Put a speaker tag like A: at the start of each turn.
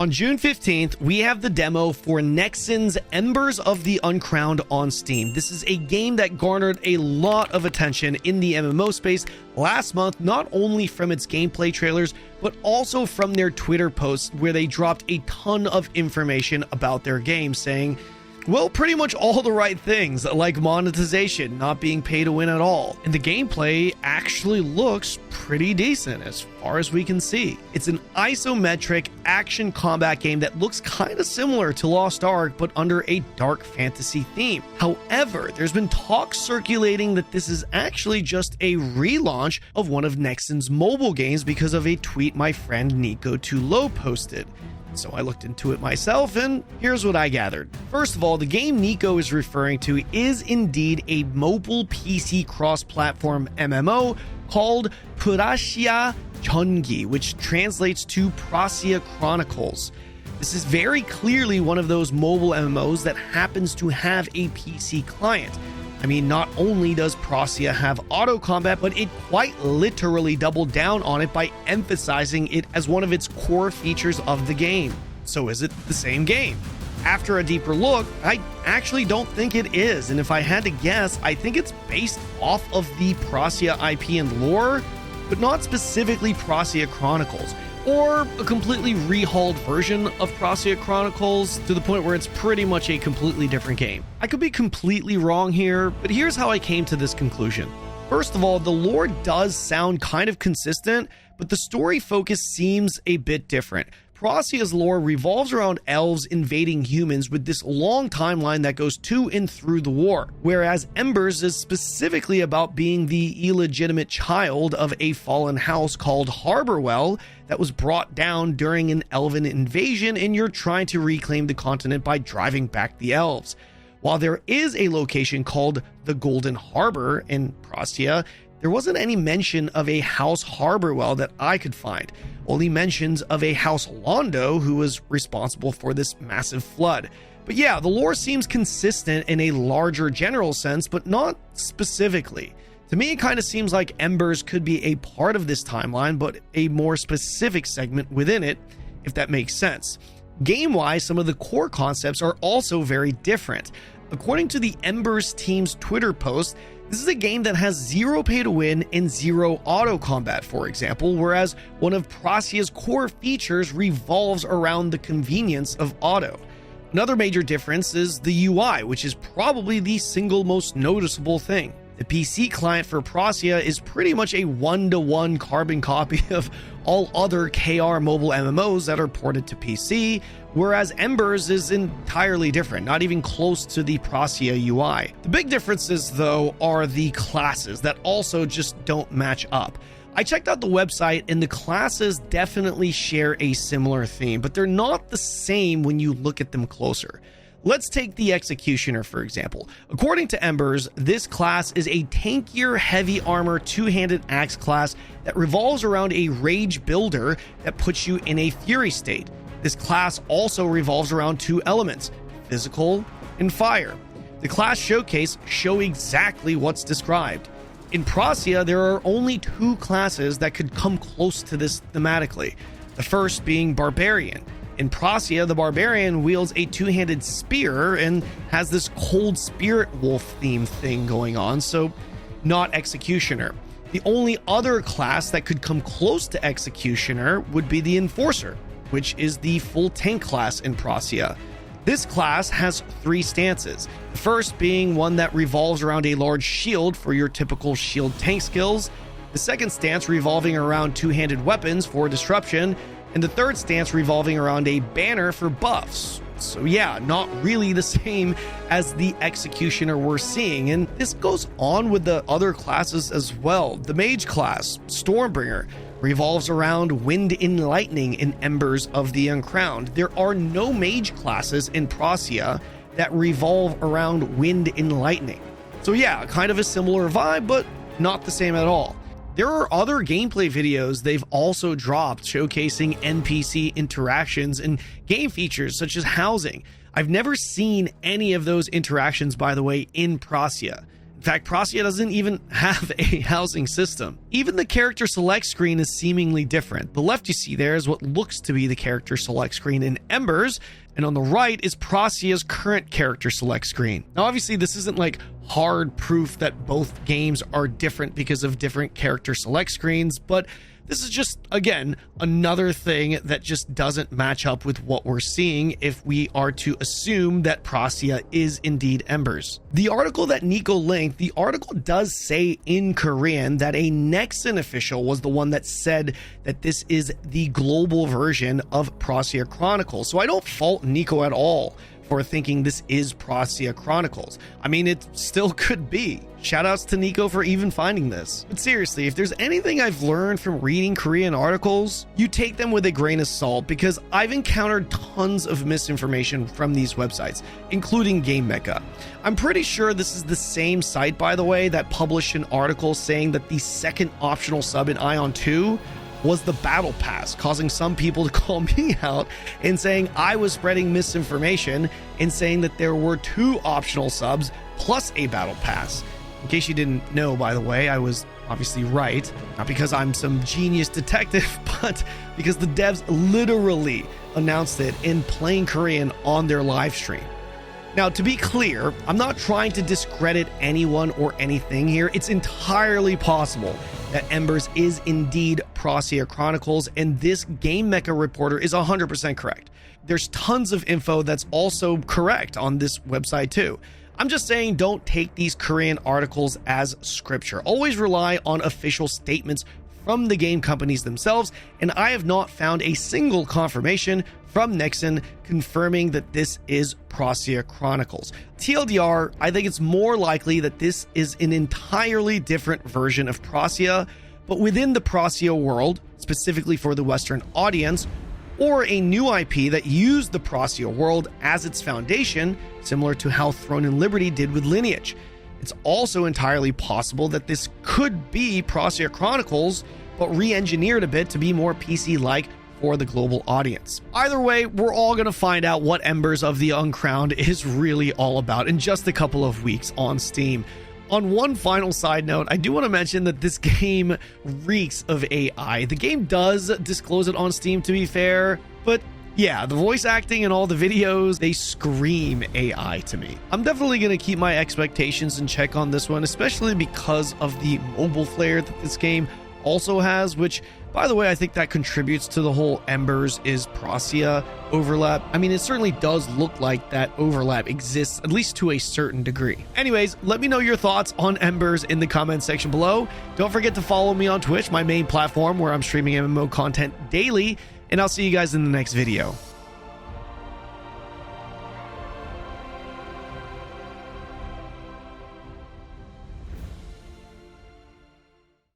A: On June 15th, we have the demo for Nexon's Embers of the Uncrowned on Steam. This is a game that garnered a lot of attention in the MMO space last month, not only from its gameplay trailers, but also from their Twitter posts where they dropped a ton of information about their game, saying, well, pretty much all the right things, like monetization, not being pay to win at all. And the gameplay actually looks pretty decent as far as we can see. It's an isometric action combat game that looks kind of similar to Lost Ark, but under a dark fantasy theme. However, there's been talk circulating that this is actually just a relaunch of one of Nexon's mobile games because of a tweet my friend Nico Too Low posted. So I looked into it myself, and here's what I gathered. First of all, the game Nico is referring to is indeed a mobile PC cross-platform MMO called Prasia, which translates to Prasia Chronicles. This is very clearly one of those mobile MMOs that happens to have a PC client. I mean, not only does Prasia have auto combat, but it quite literally doubled down on it by emphasizing it as one of its core features of the game. So is it the same game? After a deeper look, I actually don't think it is, and if I had to guess, I think it's based off of the Prasia IP and lore, but not specifically Prasia Chronicles, or a completely rehauled version of Prasia Chronicles to the point where it's pretty much a completely different game. I could be completely wrong here, but here's how I came to this conclusion. First of all, the lore does sound kind of consistent, but the story focus seems a bit different. Prasia's lore revolves around elves invading humans with this long timeline that goes to and through the war, whereas Embers is specifically about being the illegitimate child of a fallen house called Harborwell that was brought down during an elven invasion, and you're trying to reclaim the continent by driving back the elves. While there is a location called the Golden Harbor in Prasia, there wasn't any mention of a House Harborwell that I could find, only mentions of a House Londo who was responsible for this massive flood. But yeah, the lore seems consistent in a larger general sense, but not specifically. To me, it kind of seems like Embers could be a part of this timeline, but a more specific segment within it, if that makes sense. Game-wise, some of the core concepts are also very different. According to the Embers team's Twitter post, this is a game that has zero pay to win and zero auto combat, for example, whereas one of Prasia's core features revolves around the convenience of auto. Another major difference is the UI, which is probably the single most noticeable thing. The PC client for Prasia is pretty much a one-to-one carbon copy of all other KR mobile MMOs that are ported to PC, whereas Embers is entirely different, not even close to the Prasia UI. The big differences, though, are the classes that also just don't match up. I checked out the website, and the classes definitely share a similar theme, but they're not the same when you look at them closer. Let's take the Executioner, for example. According to Embers, this class is a tankier, heavy armor, two-handed axe class that revolves around a rage builder that puts you in a fury state. This class also revolves around two elements, physical and fire. The class showcase show exactly what's described. In Prasia, there are only two classes that could come close to this thematically. The first being Barbarian. In Prasia, the Barbarian wields a two-handed spear and has this cold spirit wolf theme thing going on, so not Executioner. The only other class that could come close to Executioner would be the Enforcer, which is the full tank class in Prasia. This class has three stances, the first being one that revolves around a large shield for your typical shield tank skills, the second stance revolving around two-handed weapons for disruption, and the third stance revolving around a banner for buffs. So yeah, not really the same as the Executioner we're seeing, and this goes on with the other classes as well. The Mage class, Stormbringer, revolves around wind and lightning in Embers of the Uncrowned. There are no Mage classes in Prasia that revolve around wind and lightning. So yeah, kind of a similar vibe, but not the same at all. There are other gameplay videos they've also dropped showcasing NPC interactions and game features such as housing. I've never seen any of those interactions, by the way, in Prasia. In fact, Prasia doesn't even have a housing system. Even the character select screen is seemingly different. The left you see there is what looks to be the character select screen in Embers, and on the right is Prasia's current character select screen. Now, obviously, this isn't like hard proof that both games are different because of different character select screens, but this is just, again, another thing that just doesn't match up with what we're seeing if we are to assume that Prasia is indeed Embers. The article that Nico linked, the article does say in Korean that a Nexon official was the one that said that this is the global version of Prasia Chronicles. So I don't fault Nico at all for thinking this is Prasia Chronicles. I mean, it still could be. Shoutouts to Nico for even finding this. But seriously, if there's anything I've learned from reading Korean articles, you take them with a grain of salt, because I've encountered tons of misinformation from these websites, including Game Mecha. I'm pretty sure this is the same site, by the way, that published an article saying that the second optional sub in Ion 2 was the battle pass, causing some people to call me out and saying I was spreading misinformation and saying that there were 2 optional subs plus a battle pass. In case you didn't know, by the way, I was obviously right, not because I'm some genius detective, but because the devs literally announced it in plain Korean on their live stream. Now, to be clear, I'm not trying to discredit anyone or anything here. It's entirely possible that Embers is indeed Prasia Chronicles, and this Game Mecha reporter is 100% correct. There's tons of info that's also correct on this website too. I'm just saying, don't take these Korean articles as scripture. Always rely on official statements from the game companies themselves, and I have not found a single confirmation from Nexon confirming that this is Prasia Chronicles. TLDR, I think it's more likely that this is an entirely different version of Prasia, but within the Prasia world, specifically for the Western audience, or a new IP that used the Prasia world as its foundation, similar to how Throne and Liberty did with Lineage. It's also entirely possible that this could be Prasia Chronicles, but re-engineered a bit to be more PC-like for the global audience. Either way, we're all going to find out what Embers of the Uncrowned is really all about in just a couple of weeks on Steam. On one final side note, I do want to mention that this game reeks of AI. The game does disclose it on Steam, to be fair, but yeah, the voice acting and all the videos, they scream AI to me. I'm definitely going to keep my expectations in check on this one, especially because of the mobile flair that this game also has, which, by the way, I think that contributes to the whole Embers is Prasia overlap. I mean, it certainly does look like that overlap exists, at least to a certain degree. Anyways, let me know your thoughts on Embers in the comment section below. Don't forget to follow me on Twitch, my main platform where I'm streaming MMO content daily, and I'll see you guys in the next video.